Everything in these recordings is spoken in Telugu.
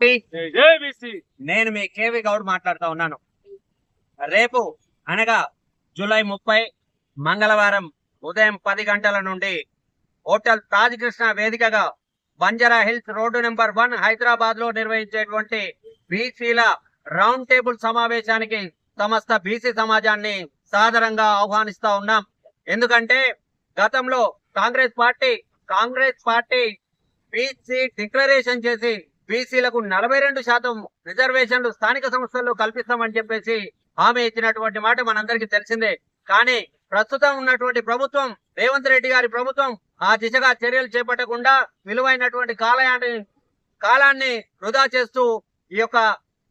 పార్టీ నేను మీ కేవి గౌడ్ మాట్లాడుతా ఉన్నాను. రేపు అనగా జూలై 30 మంగళవారం ఉదయం 10 గంటల నుండి హోటల్ తాజ్ కృష్ణ వేదికగా Banjara hills road number 1 Hyderabad లో నిర్వహించేటువంటి బీసీల రౌండ్ టేబుల్ సమావేశానికి సమస్త బీసీ సమాజాన్ని సాదరంగా ఆహ్వానిస్తా ఉన్నాం. ఎందుకంటే గతంలో కాంగ్రెస్ పార్టీ బీసీ డిక్లరేషన్ చేసి బీసీలకు 42% రిజర్వేషన్లు స్థానిక సంస్థల్లో కల్పిస్తామని చెప్పేసి హామీ ఇచ్చినటువంటి మాట మనందరికీ తెలిసిందే. కానీ ప్రస్తుతం ఉన్నటువంటి ప్రభుత్వం, రేవంత్ రెడ్డి గారి ప్రభుత్వం ఆ దిశగా చర్యలు చేపట్టకుండా విలువైనటువంటి కాలాన్ని వృధా చేస్తూ ఈ యొక్క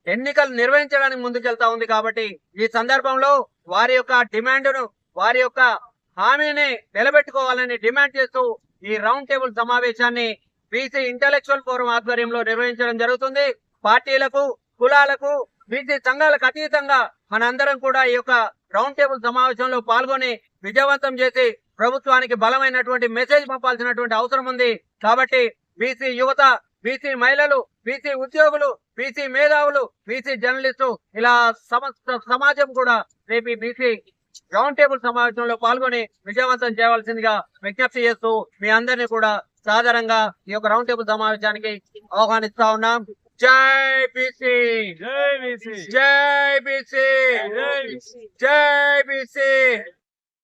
ఎన్నికలు నిర్వహించడానికి ముందుకెళ్తా ఉంది. కాబట్టి ఈ సందర్భంలో వారి యొక్క డిమాండ్ను, వారి యొక్క హామీని నిలబెట్టుకోవాలని డిమాండ్ చేస్తూ ఈ రౌండ్ టేబుల్ సమావేశాన్ని బీసీ ఇంటలెక్చువల్ ఫోరం ఆధ్వర్యంలో నిర్వహించడం జరుగుతుంది. పార్టీలకు, కులాలకు, బీసీ సంఘాలకు అతీతంగా మనందరం కూడా ఈ యొక్క రౌండ్ టేబుల్ సమావేశంలో పాల్గొని విజయవంతం చేసి ప్రభుత్వానికి బలమైనటువంటి మెసేజ్ పంపాల్సినటువంటి అవసరం ఉంది. కాబట్టి బీసీ యువత, బీసీ మహిళలు, బీసీ ఉద్యోగులు, బీసీ మేధావులు, బీసీ జర్నలిస్టు ఇలా సమస్త సమాజం కూడా రేపు బీసీ రౌండ్ టేబుల్ సమావేశంలో పాల్గొని విజయవంతం చేయవలసిందిగా విజ్ఞప్తి చేస్తూ మీ అందరినీ కూడా సాధారణంగా ఈ యొక్క రౌండ్ టేబుల్ సమావేశానికి ఆహ్వానిస్తా ఉన్నాం. జై బీసీ, జై బీసీ, జై బీసీ, జై బీసీ.